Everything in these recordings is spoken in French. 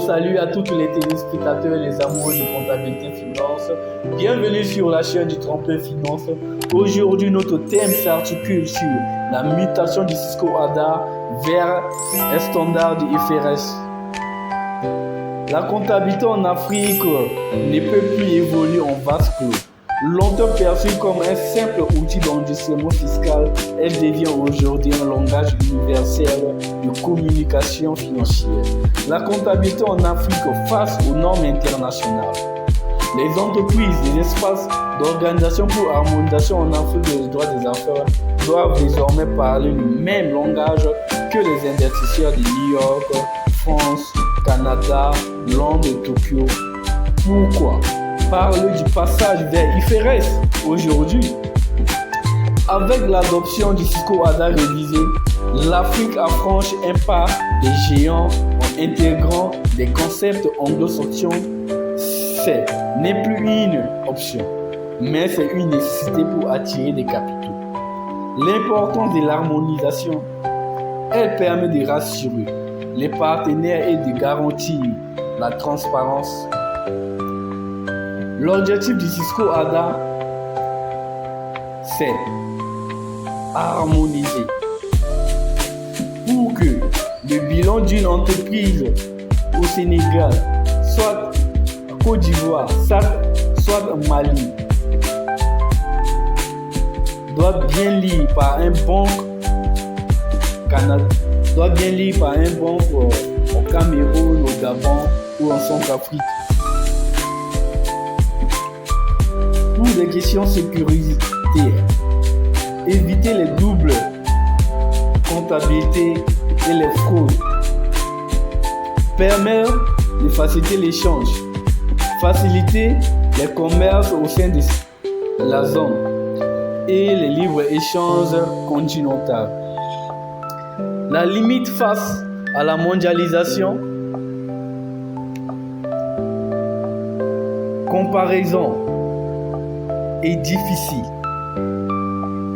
salut à tous les téléspectateurs et les amoureux de comptabilité finance. Bienvenue sur la chaîne du Tremplin Finance. Aujourd'hui, notre thème s'articule sur la mutation du Cisco ADA vers un standard de IFRS. La comptabilité en Afrique ne peut plus évoluer en vase clos. Longtemps perçue comme un simple outil d'enregistrement fiscal, elle devient aujourd'hui un langage universel de communication financière. La comptabilité en Afrique face aux normes internationales. Les entreprises, les espaces d'organisation pour harmonisation en Afrique des droits des affaires doivent désormais parler le même langage que les investisseurs de New York, France, Canada, Londres et Tokyo. Pourquoi parler du passage vers IFRS aujourd'hui? Avec l'adoption du Cisco ADA révisé, l'Afrique a franchi un pas des géants en intégrant des concepts anglo-saxons. Ce n'est plus une option, mais c'est une nécessité pour attirer des capitaux. L'importance de l'harmonisation, elle permet de rassurer les partenaires et de garantir la transparence. L'objectif du Cisco ADA, c'est harmoniser pour que le bilan d'une entreprise au Sénégal, soit en Côte d'Ivoire, soit en Mali, doit bien lire par un banque Canada, doit bien lire par un banque au Cameroun, au Gabon ou en Centrafrique. Pour des questions sécuritaires, éviter les doubles comptabilités et les fraudes, permettre de faciliter l'échange, faciliter les commerces au sein de la zone et les libre-échanges continentaux. La limite face à la mondialisation, comparaison est difficile.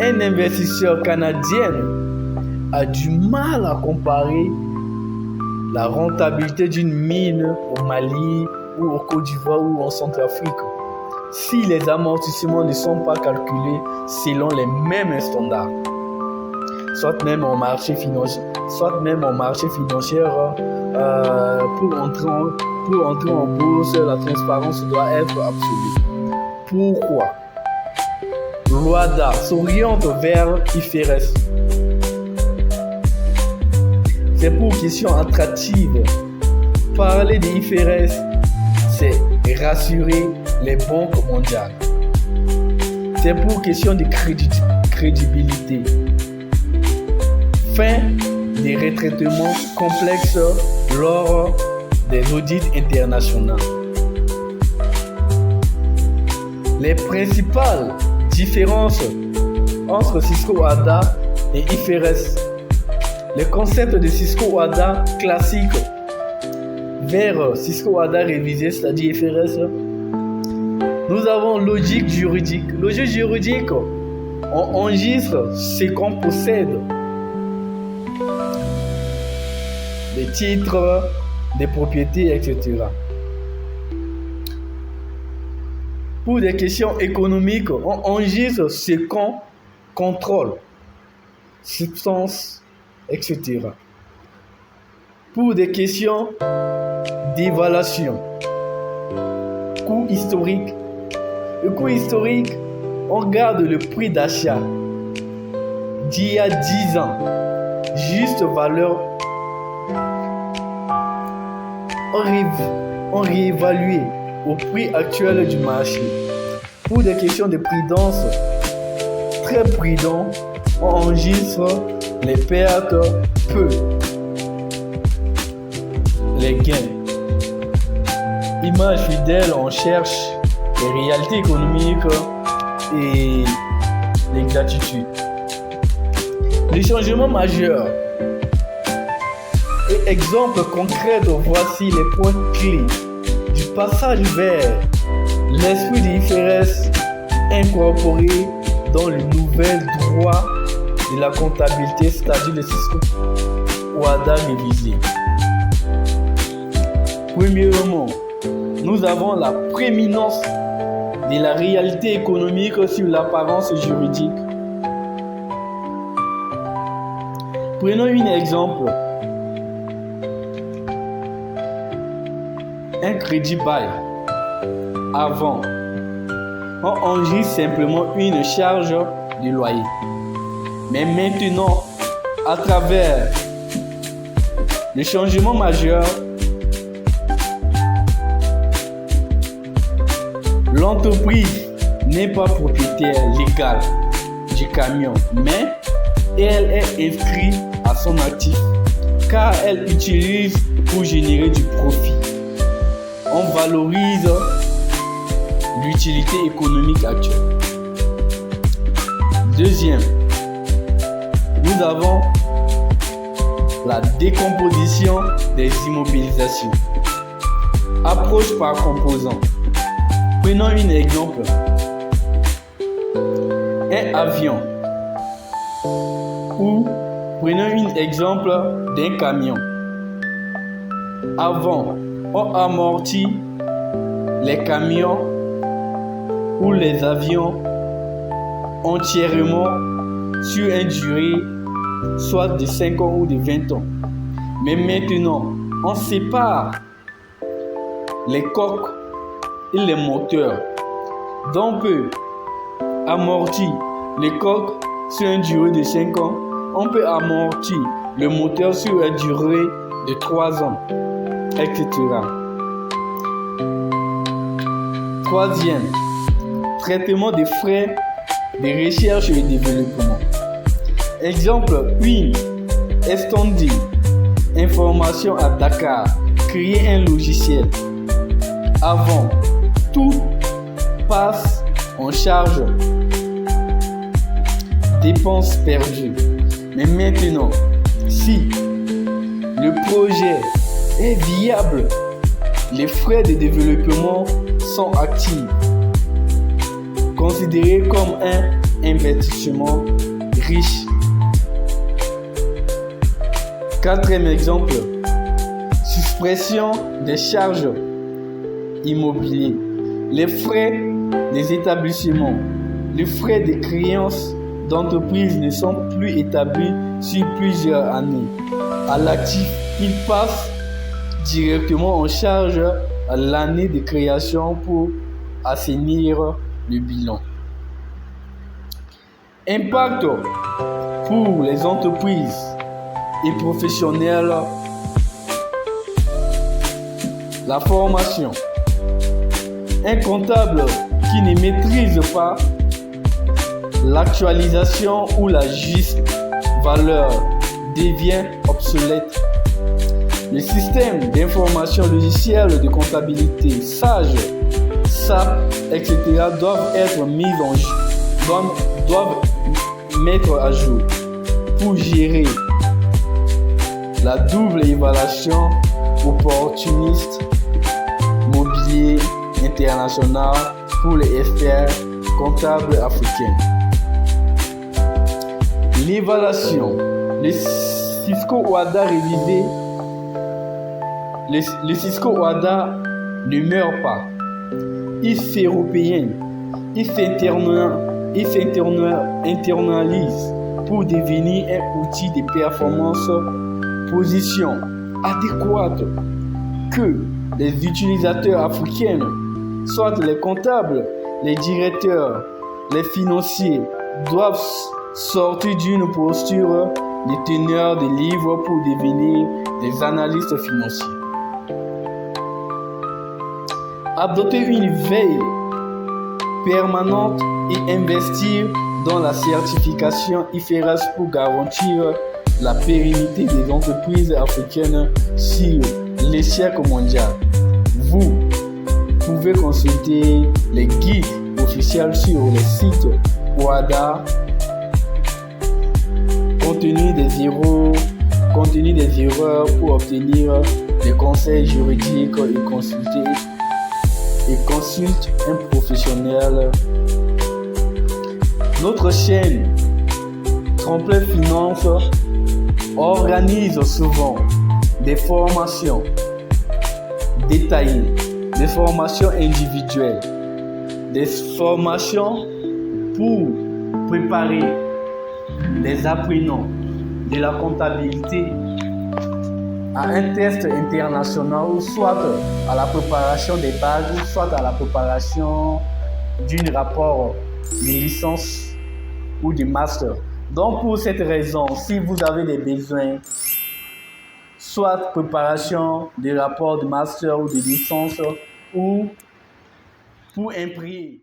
Un investisseur canadien a du mal à comparer la rentabilité d'une mine au Mali ou au Côte d'Ivoire ou en Centrafrique si les amortissements ne sont pas calculés selon les mêmes standards. Soit même en marché financier, pour entrer en bourse, la transparence doit être absolue. Pourquoi l'OADA s'oriente vers IFRS? C'est pour question attractive. Parler de IFRS, c'est rassurer les banques mondiales. C'est pour question de crédibilité. Fin des retraitements complexes lors des audits internationaux. Les principales différences entre Cisco ADA et IFRS. Le concept de Cisco ADA classique vers Cisco ADA révisé, c'est-à-dire IFRS. Nous avons logique juridique. Logique juridique, on enregistre ce qu'on possède. Les titres, des propriétés, etc. Pour des questions économiques, on enregistre ce qu'on contrôle, substances, etc. Pour des questions d'évaluation, coût historique. Le coût historique, on regarde le prix d'achat d'il y a 10 ans, juste valeur. On réévalue au prix actuel du marché. Pour des questions de prudence, très prudent, on enregistre les pertes peu, les gains. Image fidèle, on cherche les réalités économiques et l'exactitude. Les changements majeurs et exemples concrets, voici les points clés du passage vers l'esprit de IFRS incorporé dans le nouvel droit de la comptabilité, c'est-à-dire le Cisco ADA révisé. Premièrement, nous avons la prééminence de la réalité économique sur l'apparence juridique. Prenons un exemple. Un crédit bail. Avant, on enregistre simplement une charge de loyer. Mais maintenant, à travers le changement majeur, l'entreprise n'est pas propriétaire légal du camion, mais elle est inscrite à son actif car elle utilise pour générer du profit. On valorise l'utilité économique actuelle. Deuxième, nous avons la décomposition des immobilisations. Approche par composant. Prenons un exemple. Un avion. Ou prenons un exemple d'un camion. Avant, on amortit les camions ou les avions entièrement sur une durée soit de 5 ans ou de 20 ans. Mais maintenant, on sépare les coques et les moteurs. Donc, on peut amortir les coques sur une durée de 5 ans. On peut amortir le moteur sur une durée de 3 ans, etc. Troisième, traitement des frais de recherche et développement. Exemple 1. Estondi, information à Dakar, créer un logiciel. Avant, tout passe en charge. Dépenses perdues. Mais maintenant, si le projet est viable, les frais de développement sont actifs, considérés comme un investissement riche. Quatrième exemple, suppression des charges immobilières. Les frais des établissements, les frais de créances d'entreprise ne sont plus établis sur plusieurs années. À l'actif, ils passent directement en charge à l'année de création pour assainir le bilan. Impact pour les entreprises et professionnels. La formation. Un comptable qui ne maîtrise pas l'actualisation ou la juste valeur devient obsolète. Les systèmes d'information logicielle de comptabilité, SAGE, SAP, etc. doivent être mis en jeu, doivent mettre à jour pour gérer la double évaluation opportuniste mobilier international pour les experts comptables africains. L'évaluation, le Cisco OHADA révisé. Le Cisco OHADA ne meurt pas. Il s'européen, il s'internalise pour devenir un outil de performance, position adéquate que les utilisateurs africains, soit les comptables, les directeurs, les financiers, doivent sortir d'une posture de teneur de livres pour devenir des analystes financiers. Adopter une veille permanente et investir dans la certification IFRS pour garantir la pérennité des entreprises africaines sur l'échec mondial. Vous pouvez consulter les guides officiels sur les sites OHADA, contenu des erreurs pour obtenir des conseils juridiques et consulte un professionnel. Notre chaîne Tremplin Finance organise souvent des formations, détaillées, des formations individuelles, des formations pour préparer les apprenants de la comptabilité à un test international, soit à la préparation des bases, soit à la préparation d'un rapport de licence ou de master. Donc pour cette raison, si vous avez des besoins, soit préparation de rapport de master ou de licence, ou pour imprimer